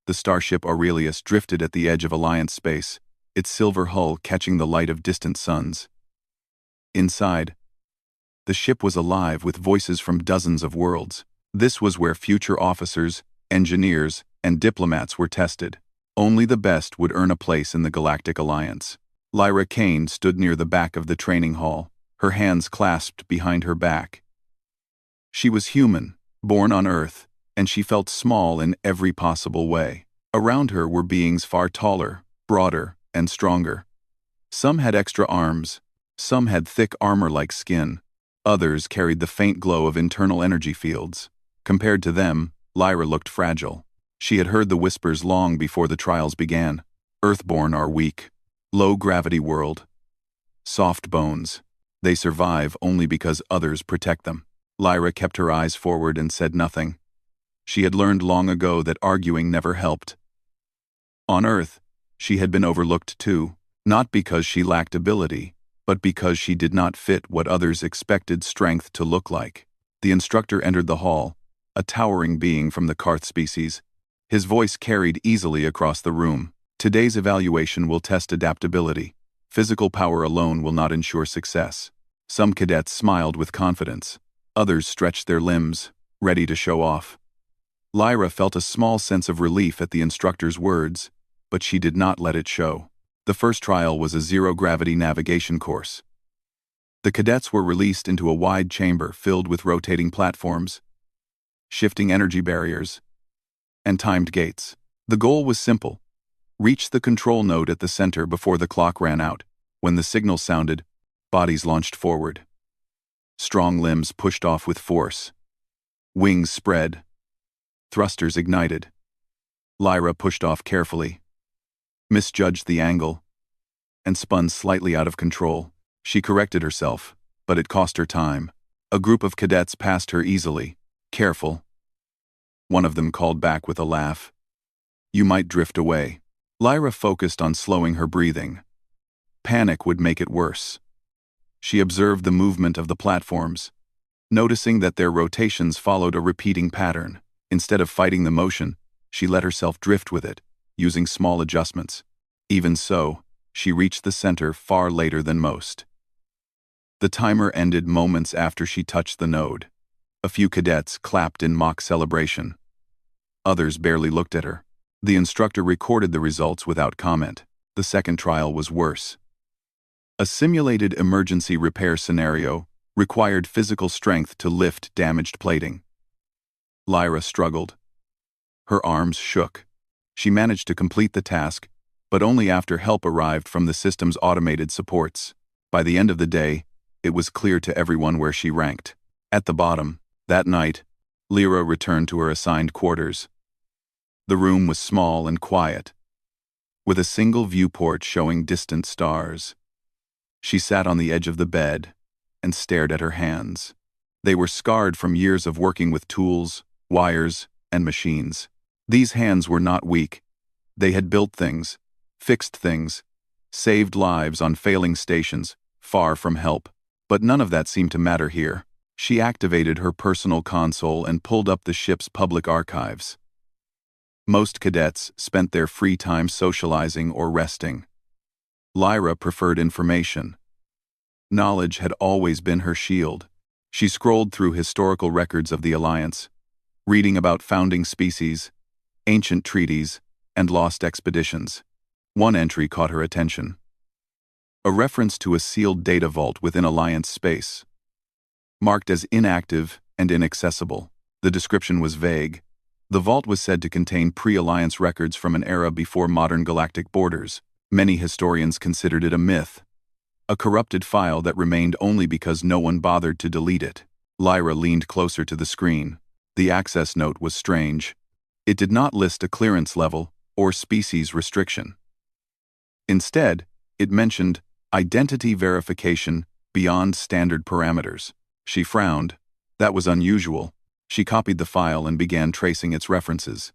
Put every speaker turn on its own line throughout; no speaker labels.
The starship Aurelius drifted at the edge of Alliance space, its silver hull catching the light of distant suns. Inside, the ship was alive with voices from dozens of worlds. This was where future officers, engineers, and diplomats were tested. Only the best would earn a place in the Galactic Alliance. Lyra Kane stood near the back of the training hall, her hands clasped behind her back. She was human, born on Earth, and she felt small in every possible way. Around her were beings far taller, broader, and stronger. Some had extra arms, some had thick armor-like skin, others carried the faint glow of internal energy fields. Compared to them, Lyra looked fragile. She had heard the whispers long before the trials began. Earthborn are weak. Low-gravity world. Soft bones. They survive only because others protect them. Lyra kept her eyes forward and said nothing. She had learned long ago that arguing never helped. On Earth, she had been overlooked too, not because she lacked ability, but because she did not fit what others expected strength to look like. The instructor entered the hall, a towering being from the Karth species. His voice carried easily across the room. Today's evaluation will test adaptability. Physical power alone will not ensure success. Some cadets smiled with confidence. Others stretched their limbs, ready to show off. Lyra felt a small sense of relief at the instructor's words, but she did not let it show. The first trial was a zero-gravity navigation course. The cadets were released into a wide chamber filled with rotating platforms, shifting energy barriers, and timed gates. The goal was simple: reach the control node at the center before the clock ran out. When the signal sounded, bodies launched forward. Strong limbs pushed off with force. Wings spread. Thrusters ignited. Lyra pushed off carefully, misjudged the angle, and spun slightly out of control. She corrected herself, but it cost her time. A group of cadets passed her easily. Careful. One of them called back with a laugh. You might drift away. Lyra focused on slowing her breathing. Panic would make it worse. She observed the movement of the platforms, noticing that their rotations followed a repeating pattern. Instead of fighting the motion, she let herself drift with it, using small adjustments. Even so, she reached the center far later than most. The timer ended moments after she touched the node. A few cadets clapped in mock celebration. Others barely looked at her. The instructor recorded the results without comment. The second trial was worse. A simulated emergency repair scenario required physical strength to lift damaged plating. Lyra struggled. Her arms shook. She managed to complete the task, but only after help arrived from the system's automated supports. By the end of the day, it was clear to everyone where she ranked. At the bottom, that night, Lyra returned to her assigned quarters. The room was small and quiet, with a single viewport showing distant stars. She sat on the edge of the bed and stared at her hands. They were scarred from years of working with tools, wires, and machines. These hands were not weak. They had built things, fixed things, saved lives on failing stations, far from help. But none of that seemed to matter here. She activated her personal console and pulled up the ship's public archives. Most cadets spent their free time socializing or resting. Lyra preferred information. Knowledge had always been her shield. She scrolled through historical records of the Alliance, reading about founding species, ancient treaties, and lost expeditions. One entry caught her attention. A reference to a sealed data vault within Alliance space, marked as inactive and inaccessible. The description was vague. The vault was said to contain pre-Alliance records from an era before modern galactic borders. Many historians considered it a myth, a corrupted file that remained only because no one bothered to delete it. Lyra leaned closer to the screen. The access note was strange. It did not list a clearance level or species restriction. Instead, it mentioned identity verification beyond standard parameters. She frowned. That was unusual. She copied the file and began tracing its references.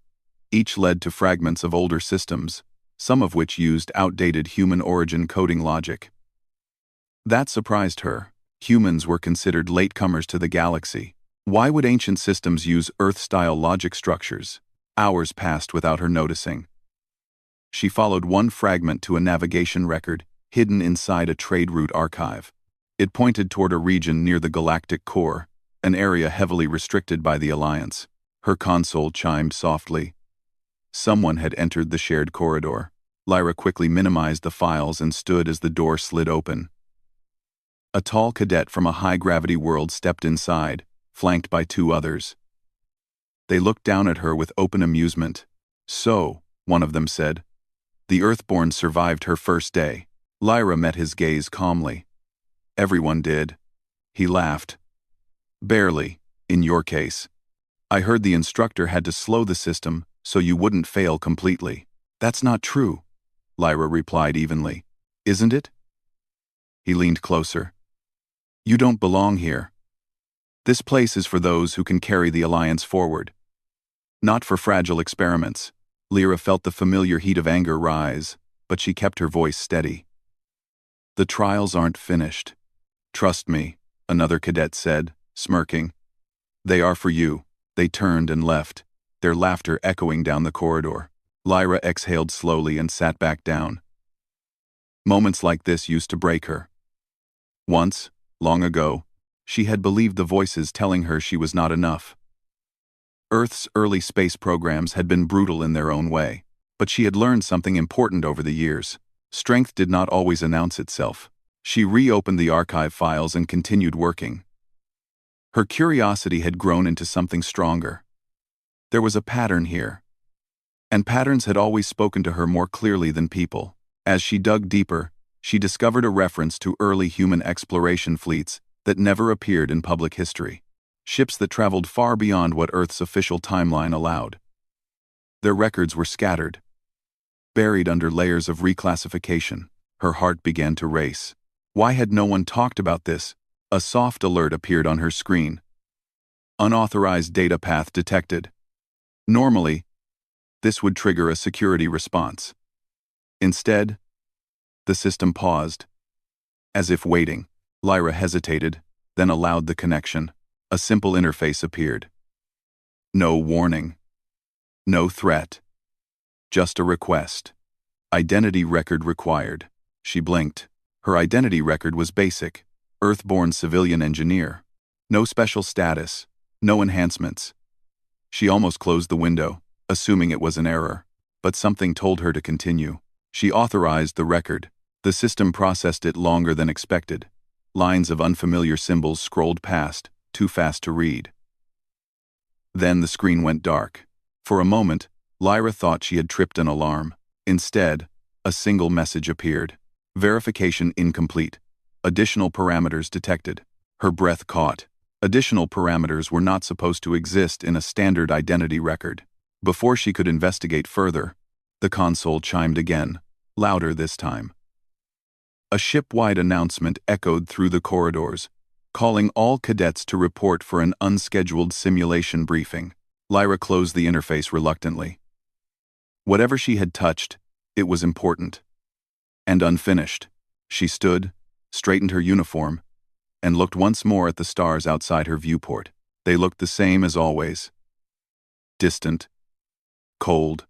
Each led to fragments of older systems, some of which used outdated human-origin coding logic. That surprised her. Humans were considered latecomers to the galaxy. Why would ancient systems use Earth-style logic structures? Hours passed without her noticing. She followed one fragment to a navigation record, hidden inside a trade route archive. It pointed toward a region near the galactic core, an area heavily restricted by the Alliance. Her console chimed softly. Someone had entered the shared corridor. Lyra quickly minimized the files and stood as the door slid open. A tall cadet from a high-gravity world stepped inside, flanked by two others. They looked down at her with open amusement. "So," one of them said, "the Earthborn survived her first day." Lyra met his gaze calmly. "Everyone did." He laughed. "Barely, in your case. I heard the instructor had to slow the system so you wouldn't fail completely." "That's not true," Lyra replied evenly. "Isn't it?" He leaned closer. "You don't belong here. This place is for those who can carry the Alliance forward. Not for fragile experiments." Lyra felt the familiar heat of anger rise, but she kept her voice steady. "The trials aren't finished. Trust me," another cadet said, smirking. "They are for you." They turned and left, their laughter echoing down the corridor. Lyra exhaled slowly and sat back down. Moments like this used to break her. Once, long ago, she had believed the voices telling her she was not enough. Earth's early space programs had been brutal in their own way, but she had learned something important over the years. Strength did not always announce itself. She reopened the archive files and continued working. Her curiosity had grown into something stronger. There was a pattern here. And patterns had always spoken to her more clearly than people. As she dug deeper, she discovered a reference to early human exploration fleets that never appeared in public history. Ships that traveled far beyond what Earth's official timeline allowed. Their records were scattered, buried under layers of reclassification. Her heart began to race. Why had no one talked about this? A soft alert appeared on her screen. Unauthorized data path detected. Normally, this would trigger a security response. Instead, the system paused, as if waiting. Lyra hesitated, then allowed the connection. A simple interface appeared. No warning. No threat. Just a request. Identity record required. She blinked. Her identity record was basic. Earthborn civilian engineer. No special status. No enhancements. She almost closed the window, assuming it was an error. But something told her to continue. She authorized the record. The system processed it longer than expected. Lines of unfamiliar symbols scrolled past, too fast to read. Then the screen went dark. For a moment, Lyra thought she had tripped an alarm. Instead, a single message appeared. Verification incomplete. Additional parameters detected. Her breath caught. Additional parameters were not supposed to exist in a standard identity record. Before she could investigate further, the console chimed again, louder this time. A ship-wide announcement echoed through the corridors, calling all cadets to report for an unscheduled simulation briefing. Lyra closed the interface reluctantly. Whatever she had touched, it was important. And unfinished. She stood, straightened her uniform, and looked once more at the stars outside her viewport. They looked the same as always. Distant, cold,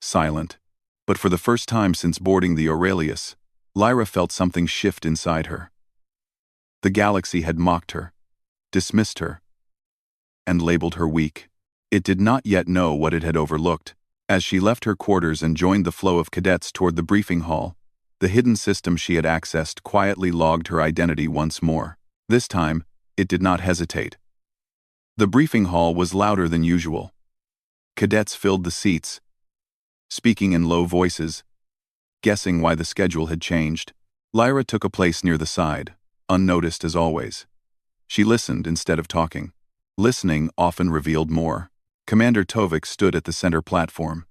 silent. But for the first time since boarding the Aurelius, Lyra felt something shift inside her. The galaxy had mocked her, dismissed her, and labeled her weak. It did not yet know what it had overlooked. As she left her quarters and joined the flow of cadets toward the briefing hall, the hidden system she had accessed quietly logged her identity once more. This time, it did not hesitate. The briefing hall was louder than usual. Cadets filled the seats, speaking in low voices, guessing why the schedule had changed. Lyra took a place near the side, unnoticed as always. She listened instead of talking. Listening often revealed more. Commander Tovik stood at the center platform.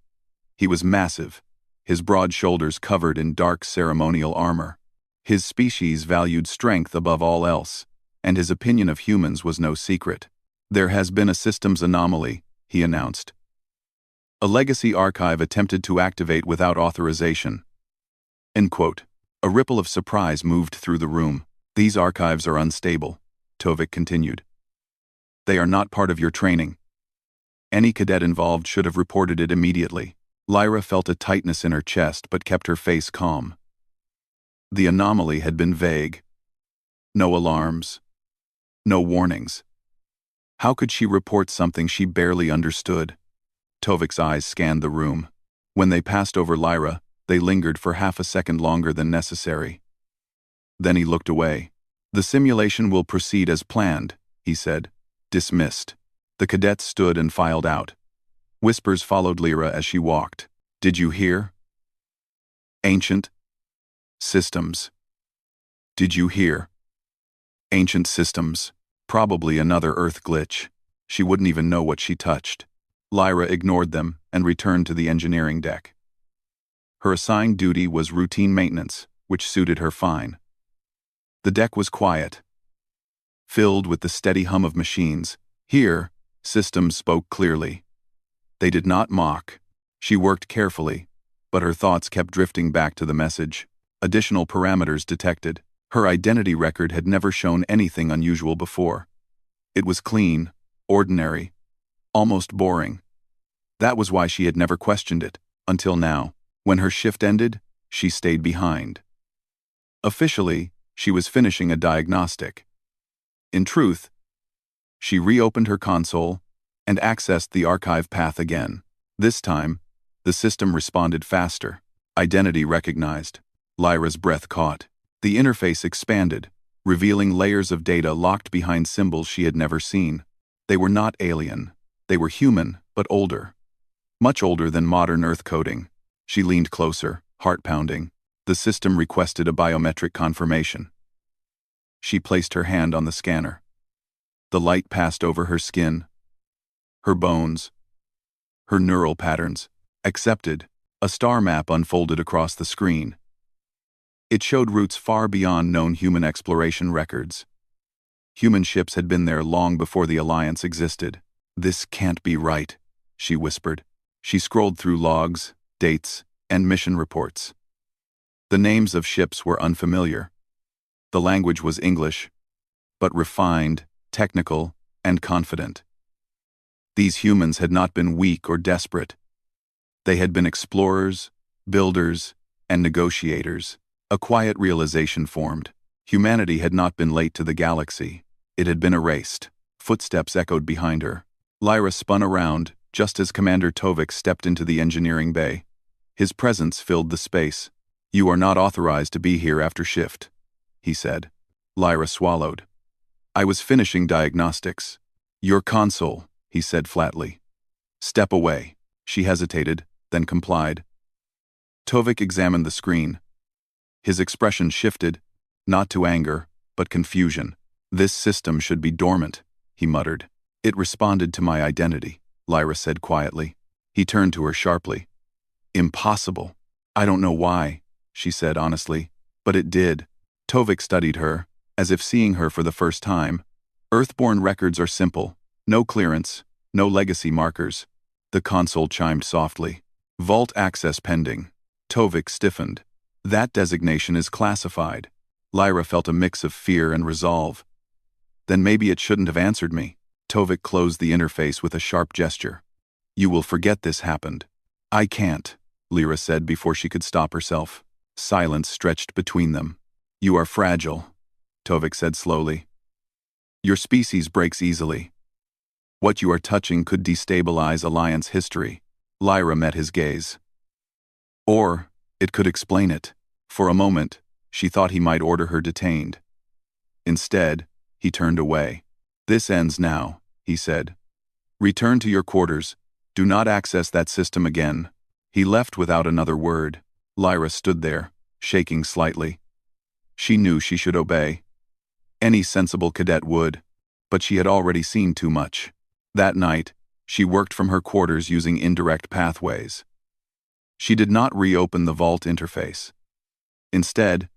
He was massive, his broad shoulders covered in dark ceremonial armor. His species valued strength above all else, and his opinion of humans was no secret. "There has been a systems anomaly," he announced. "A legacy archive attempted to activate without authorization." End quote. A ripple of surprise moved through the room. "These archives are unstable," Tovik continued. "They are not part of your training. Any cadet involved should have reported it immediately. Lyra felt a tightness in her chest but kept her face calm. The anomaly had been vague. No alarms. No warnings. How could she report something she barely understood? Tovik's eyes scanned the room. When they passed over Lyra, they lingered for half a second longer than necessary. Then he looked away. "The simulation will proceed as planned," he said. Dismissed. The cadets stood and filed out. Whispers followed Lyra as she walked. "Did you hear? Ancient systems. Did you hear? Ancient systems. Probably another Earth glitch. She wouldn't even know what she touched." Lyra ignored them and returned to the engineering deck. Her assigned duty was routine maintenance, which suited her fine. The deck was quiet, filled with the steady hum of machines. Here, systems spoke clearly. They did not mock. She worked carefully, but her thoughts kept drifting back to the message. Additional parameters detected. Her identity record had never shown anything unusual before. It was clean, ordinary, almost boring. That was why she had never questioned it, until now. When her shift ended, she stayed behind. Officially, she was finishing a diagnostic. In truth, she reopened her console and accessed the archive path again. This time, the system responded faster. Identity recognized. Lyra's breath caught. The interface expanded, revealing layers of data locked behind symbols she had never seen. They were not alien. They were human, but older. Much older than modern Earth coding. She leaned closer, heart pounding. The system requested a biometric confirmation. She placed her hand on the scanner. The light passed over her skin, her bones, her neural patterns. Accepted. A star map unfolded across the screen. It showed routes far beyond known human exploration records. Human ships had been there long before the Alliance existed. "This can't be right," she whispered. She scrolled through logs, dates, and mission reports. The names of ships were unfamiliar. The language was English, but refined, technical, and confident. These humans had not been weak or desperate. They had been explorers, builders, and negotiators. A quiet realization formed. Humanity had not been late to the galaxy. It had been erased. Footsteps echoed behind her. Lyra spun around, just as Commander Tovik stepped into the engineering bay. His presence filled the space. "You are not authorized to be here after shift," he said. Lyra swallowed. "I was finishing diagnostics." "Your console," he said flatly. "Step away." She hesitated, then complied. Tovik examined the screen. His expression shifted, not to anger, but confusion. "This system should be dormant," he muttered. "It responded to my identity," Lyra said quietly. He turned to her sharply. "Impossible." "I don't know why," she said honestly, "but it did." Tovik studied her, as if seeing her for the first time. "Earthborn records are simple. No clearance, no legacy markers." The console chimed softly. "Vault access pending." Tovik stiffened. "That designation is classified." Lyra felt a mix of fear and resolve. "Then maybe it shouldn't have answered me." Tovik closed the interface with a sharp gesture. "You will forget this happened." "I can't," Lyra said before she could stop herself. Silence stretched between them. "You are fragile," Tovik said slowly. "Your species breaks easily. What you are touching could destabilize Alliance history." Lyra met his gaze. "Or it could explain it." For a moment, she thought he might order her detained. Instead, he turned away. "This ends now," he said. "Return to your quarters. Do not access that system again." He left without another word. Lyra stood there, shaking slightly. She knew she should obey. Any sensible cadet would, but she had already seen too much. That night, she worked from her quarters using indirect pathways. She did not reopen the vault interface. Instead,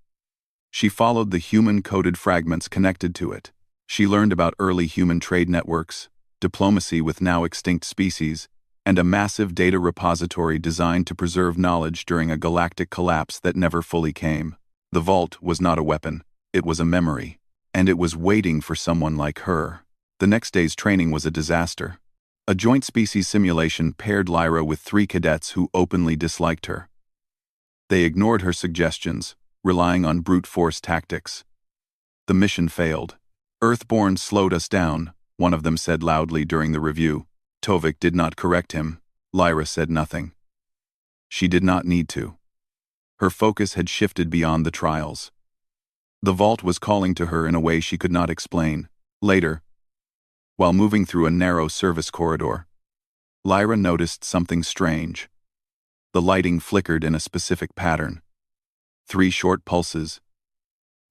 she followed the human-coded fragments connected to it. She learned about early human trade networks, diplomacy with now-extinct species, and a massive data repository designed to preserve knowledge during a galactic collapse that never fully came. The vault was not a weapon, it was a memory, and it was waiting for someone like her. The next day's training was a disaster. A joint species simulation paired Lyra with 3 cadets who openly disliked her. They ignored her suggestions, relying on brute force tactics. The mission failed. Earthborn slowed us down, one of them said loudly during the review. Tovik did not correct him. Lyra said nothing. She did not need to. Her focus had shifted beyond the trials. The vault was calling to her in a way she could not explain. Later, while moving through a narrow service corridor, Lyra noticed something strange. The lighting flickered in a specific pattern. 3 short pulses,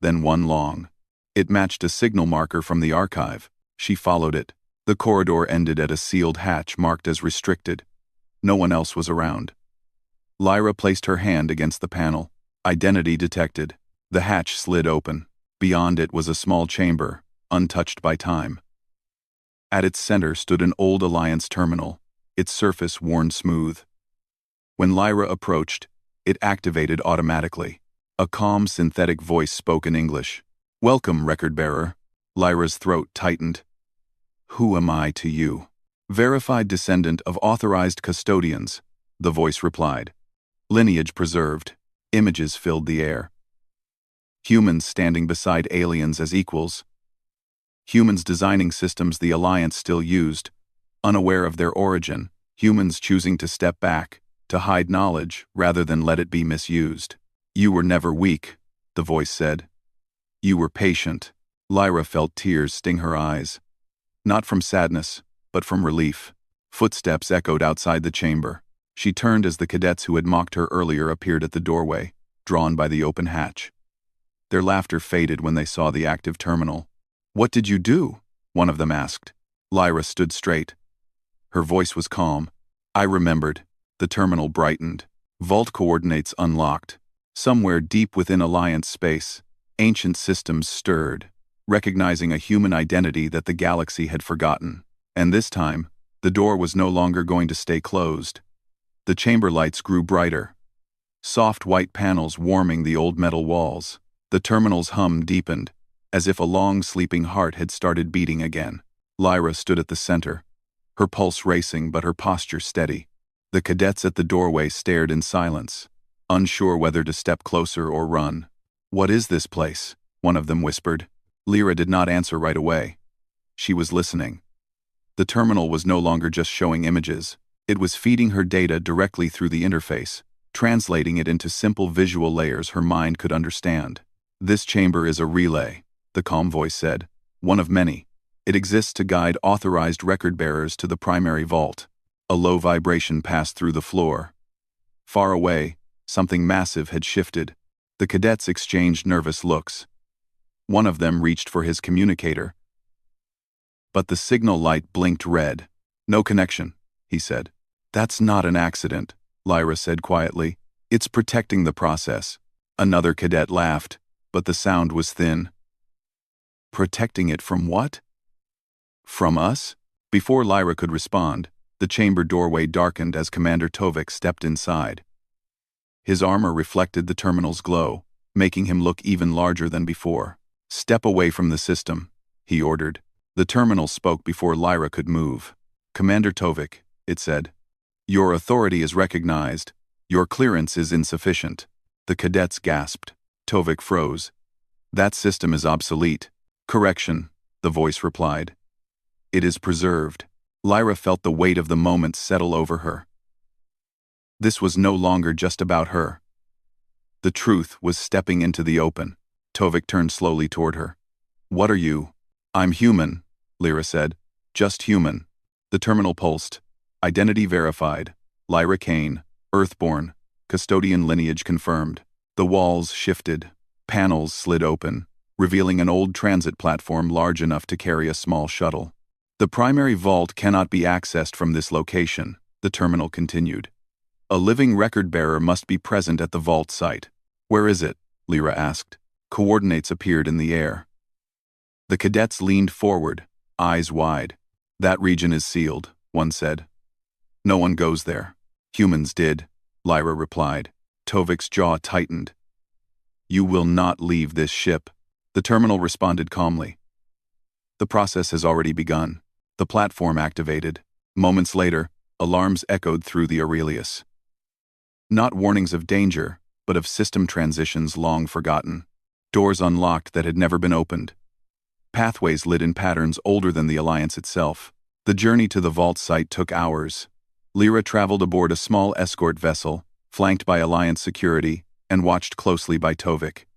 then 1 long. It matched a signal marker from the archive. She followed it. The corridor ended at a sealed hatch marked as restricted. No one else was around. Lyra placed her hand against the panel. Identity detected. The hatch slid open. Beyond it was a small chamber, untouched by time. At its center stood an old Alliance terminal, its surface worn smooth. When Lyra approached, it activated automatically. A calm synthetic voice spoke in English. "Welcome, record-bearer." Lyra's throat tightened. "Who am I to you?" "Verified descendant of authorized custodians," the voice replied. Lineage preserved. Images filled the air. Humans standing beside aliens as equals. Humans designing systems the Alliance still used, unaware of their origin. Humans choosing to step back, to hide knowledge rather than let it be misused. "You were never weak," the voice said. "You were patient." Lyra felt tears sting her eyes. Not from sadness, but from relief. Footsteps echoed outside the chamber. She turned as the cadets who had mocked her earlier appeared at the doorway, drawn by the open hatch. Their laughter faded when they saw the active terminal. "What did you do?" one of them asked. Lyra stood straight. Her voice was calm. "I remembered." The terminal brightened. Vault coordinates unlocked. Somewhere deep within Alliance space, ancient systems stirred, recognizing a human identity that the galaxy had forgotten. And this time, the door was no longer going to stay closed. The chamber lights grew brighter. Soft white panels warming the old metal walls. The terminal's hum deepened, as if a long sleeping heart had started beating again. Lyra stood at the center, her pulse racing but her posture steady. The cadets at the doorway stared in silence, unsure whether to step closer or run. "What is this place?" one of them whispered. Lyra did not answer right away. She was listening. The terminal was no longer just showing images. It was feeding her data directly through the interface, translating it into simple visual layers her mind could understand. "This chamber is a relay," the calm voice said. "One of many. It exists to guide authorized record-bearers to the primary vault." A low vibration passed through the floor. Far away, something massive had shifted. The cadets exchanged nervous looks. One of them reached for his communicator, but the signal light blinked red. "No connection," he said. "That's not an accident," Lyra said quietly. "It's protecting the process." Another cadet laughed, but the sound was thin. "Protecting it from what?" "From us?" Before Lyra could respond, the chamber doorway darkened as Commander Tovik stepped inside. His armor reflected the terminal's glow, making him look even larger than before. "Step away from the system," he ordered. The terminal spoke before Lyra could move. "Commander Tovik," it said. "Your authority is recognized. Your clearance is insufficient." The cadets gasped. Tovik froze. "That system is obsolete." "Correction," the voice replied. "It is preserved." Lyra felt the weight of the moment settle over her. This was no longer just about her. The truth was stepping into the open. Tovik turned slowly toward her. "What are you?" "I'm human," Lyra said. "Just human." The terminal pulsed. Identity verified. Lyra Kane, Earthborn, custodian lineage confirmed. The walls shifted. Panels slid open, revealing an old transit platform large enough to carry a small shuttle. "The primary vault cannot be accessed from this location," the terminal continued. "A living record-bearer must be present at the vault site." "Where is it?" Lyra asked. Coordinates appeared in the air. The cadets leaned forward, eyes wide. "That region is sealed," one said. "No one goes there." "Humans did," Lyra replied. Tovik's jaw tightened. "You will not leave this ship," the terminal responded calmly. "The process has already begun." The platform activated. Moments later, alarms echoed through the Aurelius. Not warnings of danger, but of system transitions long forgotten. Doors unlocked that had never been opened. Pathways lit in patterns older than the Alliance itself. The journey to the vault site took hours. Lyra traveled aboard a small escort vessel, flanked by Alliance security, and watched closely by Tovik.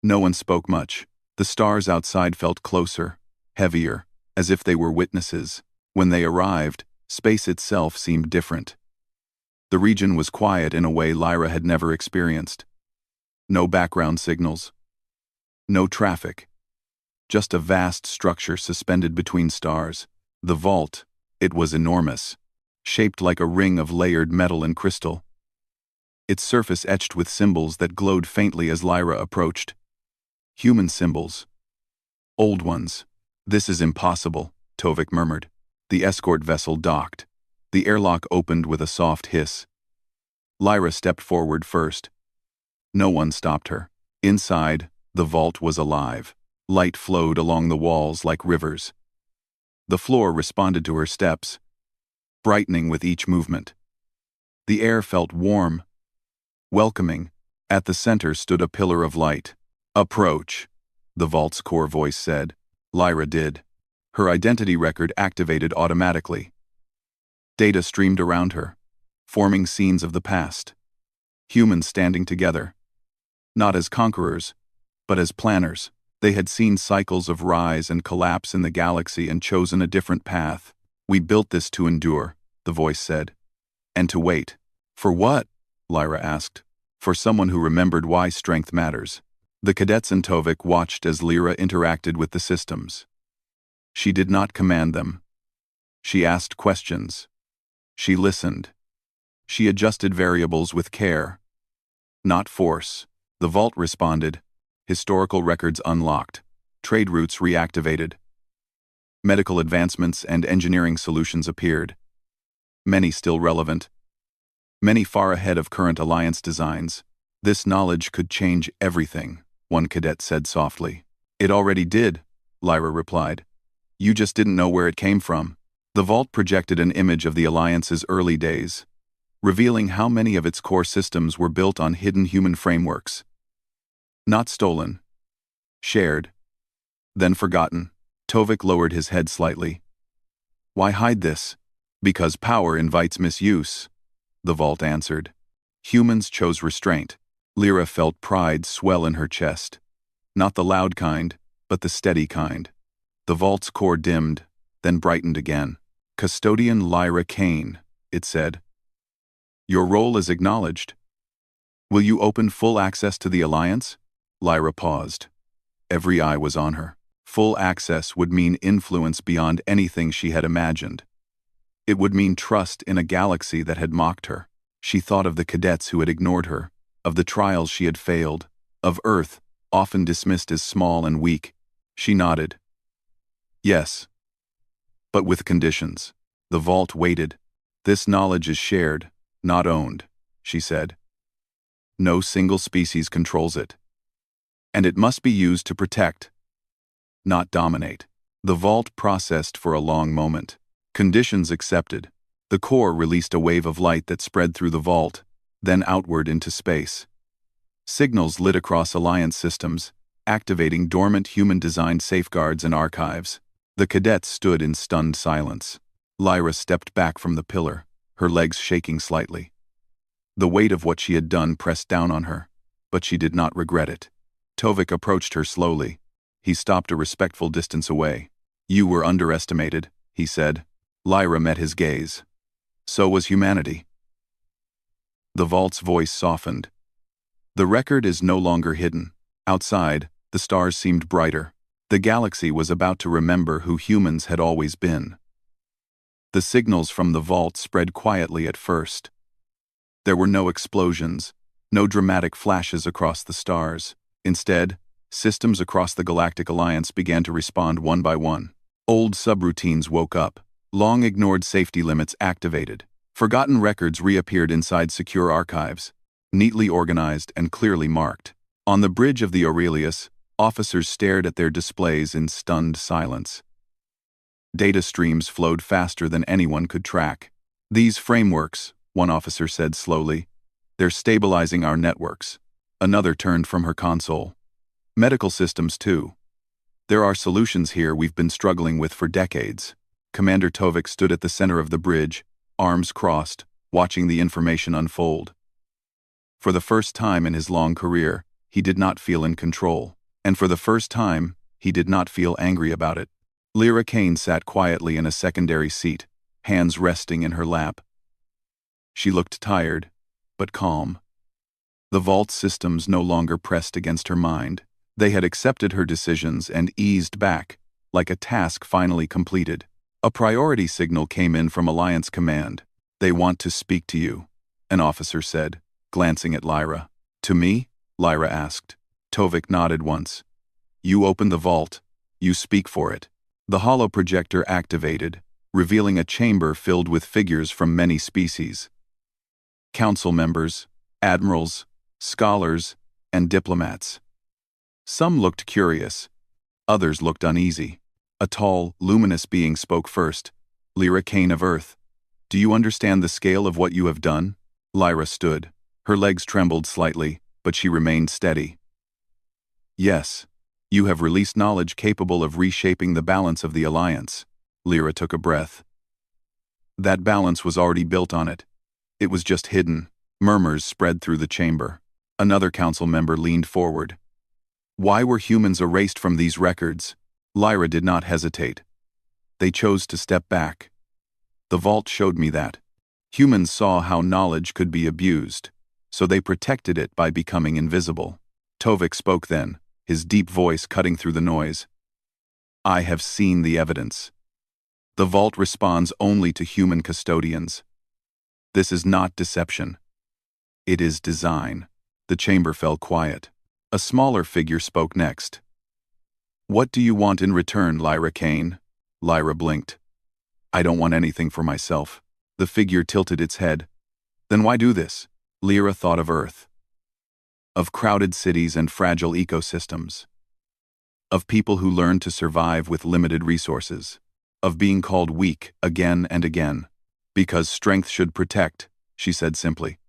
No one spoke much. The stars outside felt closer, heavier, as if they were witnesses. When they arrived, space itself seemed different. The region was quiet in a way Lyra had never experienced. No background signals. No traffic. Just a vast structure suspended between stars. The vault, it was enormous, shaped like a ring of layered metal and crystal. Its surface etched with symbols that glowed faintly as Lyra approached. Human symbols. Old ones. "This is impossible," Tovik murmured. The escort vessel docked. The airlock opened with a soft hiss. Lyra stepped forward first. No one stopped her. Inside, the vault was alive. Light flowed along the walls like rivers. The floor responded to her steps, brightening with each movement. The air felt warm, welcoming. At the center stood a pillar of light. "Approach," the vault's core voice said. Lyra did. Her identity record activated automatically. Data streamed around her, forming scenes of the past. Humans standing together. Not as conquerors, but as planners. They had seen cycles of rise and collapse in the galaxy and chosen a different path. "We built this to endure," the voice said. "And to wait." "For what?" Lyra asked. "For someone who remembered why strength matters." The cadets and Tovik watched as Lyra interacted with the systems. She did not command them. She asked questions. She listened. She adjusted variables with care. Not force. The vault responded. Historical records unlocked. Trade routes reactivated. Medical advancements and engineering solutions appeared. Many still relevant. Many far ahead of current Alliance designs. "This knowledge could change everything," one cadet said softly. "It already did," Lyra replied. "You just didn't know where it came from." The vault projected an image of the Alliance's early days, revealing how many of its core systems were built on hidden human frameworks. Not stolen. Shared. Then forgotten. Tovik lowered his head slightly. "Why hide this?" "Because power invites misuse," the vault answered. Humans chose restraint. Lyra felt pride swell in her chest. Not the loud kind, but the steady kind. The vault's core dimmed, then brightened again. "Custodian Lyra Kane," it said. "Your role is acknowledged. Will you open full access to the Alliance?" Lyra paused. Every eye was on her. Full access would mean influence beyond anything she had imagined. It would mean trust in a galaxy that had mocked her. She thought of the cadets who had ignored her, of the trials she had failed, of Earth, often dismissed as small and weak. She nodded. "Yes. But with conditions." The vault waited. "This knowledge is shared, not owned," she said. "No single species controls it. And it must be used to protect, not dominate." The vault processed for a long moment. Conditions accepted. The core released a wave of light that spread through the vault, then outward into space. Signals lit across Alliance systems, activating dormant human-designed safeguards and archives. The cadets stood in stunned silence. Lyra stepped back from the pillar, her legs shaking slightly. The weight of what she had done pressed down on her, but she did not regret it. Tovik approached her slowly. He stopped a respectful distance away. "You were underestimated," he said. Lyra met his gaze. "So was humanity." The vault's voice softened. "The record is no longer hidden." Outside, the stars seemed brighter. The galaxy was about to remember who humans had always been. The signals from the vault spread quietly at first. There were no explosions, no dramatic flashes across the stars. Instead, systems across the Galactic Alliance began to respond one by one. Old subroutines woke up. Long-ignored safety limits activated. Forgotten records reappeared inside secure archives, neatly organized and clearly marked. On the bridge of the Aurelius, officers stared at their displays in stunned silence. Data streams flowed faster than anyone could track. "These frameworks," one officer said slowly, "they're stabilizing our networks." Another turned from her console. "Medical systems, too. There are solutions here we've been struggling with for decades." Commander Tovik stood at the center of the bridge, arms crossed, watching the information unfold. For the first time in his long career, he did not feel in control. And for the first time, he did not feel angry about it. Lyra Kane sat quietly in a secondary seat, hands resting in her lap. She looked tired, but calm. The vault systems no longer pressed against her mind. They had accepted her decisions and eased back, like a task finally completed. A priority signal came in from Alliance Command. "They want to speak to you," an officer said, glancing at Lyra. "To me?" Lyra asked. Tovik nodded once. "You open the vault. You speak for it." The holo projector activated, revealing a chamber filled with figures from many species. Council members, admirals, scholars, and diplomats. Some looked curious. Others looked uneasy. A tall, luminous being spoke first. "Lyra Kane of Earth. Do you understand the scale of what you have done?" Lyra stood. Her legs trembled slightly, but she remained steady. "Yes. You have released knowledge capable of reshaping the balance of the Alliance." Lyra took a breath. That balance was already built on it. It was just hidden. Murmurs spread through the chamber. Another council member leaned forward. "Why were humans erased from these records?" Lyra did not hesitate. "They chose to step back. The vault showed me that. Humans saw how knowledge could be abused, so they protected it by becoming invisible." Tovik spoke then, his deep voice cutting through the noise. "I have seen the evidence. The vault responds only to human custodians. This is not deception. It is design." The chamber fell quiet. A smaller figure spoke next. "What do you want in return, Lyra Kane?" Lyra blinked. "I don't want anything for myself." The figure tilted its head. "Then why do this?" Lyra thought of Earth. Of crowded cities and fragile ecosystems. Of people who learn to survive with limited resources. Of being called weak again and again. "Because strength should protect," she said simply.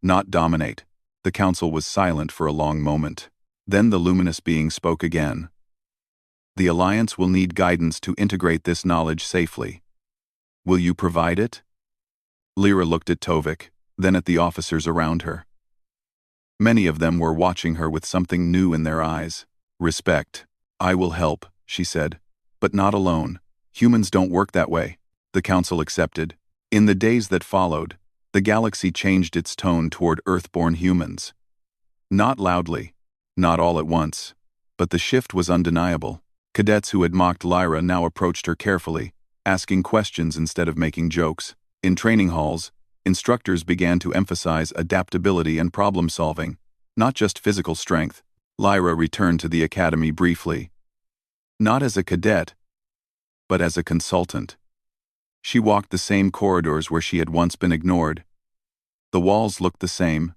"Not dominate." The council was silent for a long moment. Then the luminous being spoke again. "The Alliance will need guidance to integrate this knowledge safely. Will you provide it?" Lyra looked at Tovik, then at the officers around her. Many of them were watching her with something new in their eyes. "Respect. I will help," she said. "But not alone. Humans don't work that way." The council accepted. In the days that followed, the galaxy changed its tone toward Earthborn humans. Not loudly, not all at once, but the shift was undeniable. Cadets who had mocked Lyra now approached her carefully, asking questions instead of making jokes. In training halls, instructors began to emphasize adaptability and problem-solving, not just physical strength. Lyra returned to the academy briefly. Not as a cadet, but as a consultant. She walked the same corridors where she had once been ignored. The walls looked the same.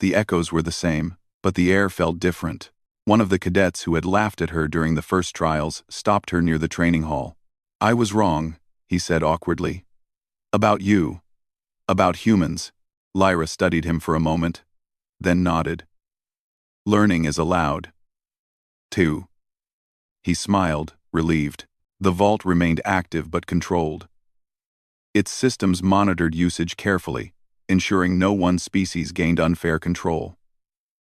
The echoes were the same, but the air felt different. One of the cadets who had laughed at her during the first trials stopped her near the training hall. "I was wrong," he said awkwardly. "About you. About humans." Lyra studied him for a moment, then nodded. "Learning is allowed. Too." He smiled, relieved. The vault remained active but controlled. Its systems monitored usage carefully, ensuring no one species gained unfair control.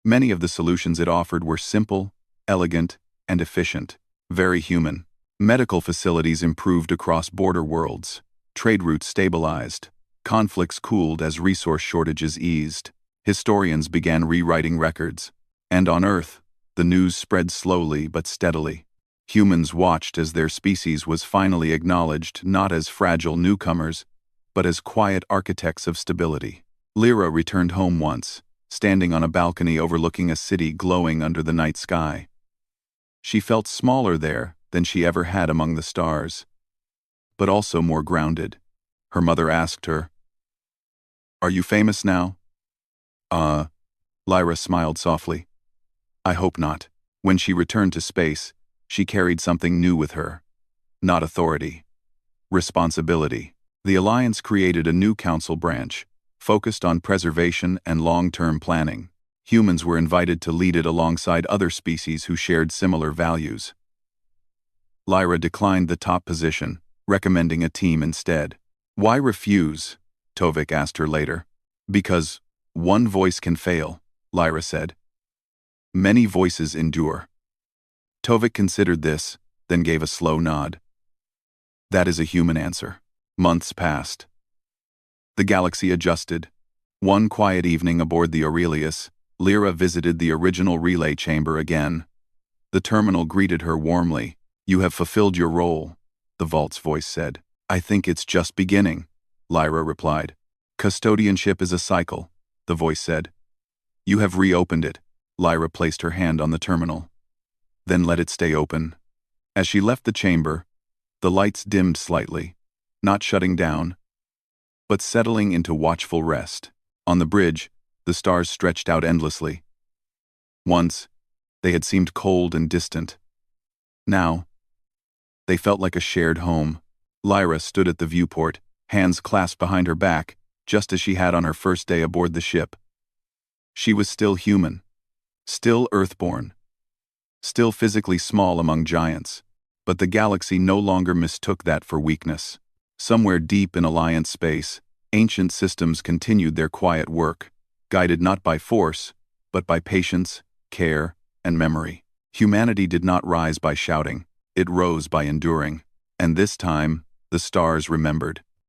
Many of the solutions it offered were simple, elegant, and efficient, very human. Medical facilities improved across border worlds. Trade routes stabilized. Conflicts cooled as resource shortages eased. Historians began rewriting records. And on Earth, the news spread slowly but steadily. Humans watched as their species was finally acknowledged not as fragile newcomers, but as quiet architects of stability. Lyra returned home once, standing on a balcony overlooking a city glowing under the night sky. She felt smaller there than she ever had among the stars, but also more grounded. Her mother asked her, "Are you famous now?" Lyra smiled softly. "I hope not." When she returned to space, she carried something new with her. not authority. Responsibility. The Alliance created a new council branch, focused on preservation and long-term planning. Humans were invited to lead it alongside other species who shared similar values. Lyra declined the top position, recommending a team instead. Why refuse? Tovik asked her later. Because one voice can fail, Lyra said. Many voices endure. Tovik considered this, then gave a slow nod. That is a human answer. Months passed. The galaxy adjusted. One quiet evening aboard the Aurelius, Lyra visited the original relay chamber again. The terminal greeted her warmly. You have fulfilled your role, the vault's voice said. I think it's just beginning, Lyra replied. Custodianship is a cycle, the voice said. You have reopened it. Lyra placed her hand on the terminal. Then let it stay open. As she left the chamber, the lights dimmed slightly, not shutting down, but settling into watchful rest. On the bridge, the stars stretched out endlessly. Once, they had seemed cold and distant. Now, they felt like a shared home. Lyra stood at the viewport, hands clasped behind her back, just as she had on her first day aboard the ship. She was still human, still Earthborn, still physically small among giants, but the galaxy no longer mistook that for weakness. Somewhere deep in Alliance space, ancient systems continued their quiet work, guided not by force, but by patience, care, and memory. Humanity did not rise by shouting, it rose by enduring. And this time, the stars remembered.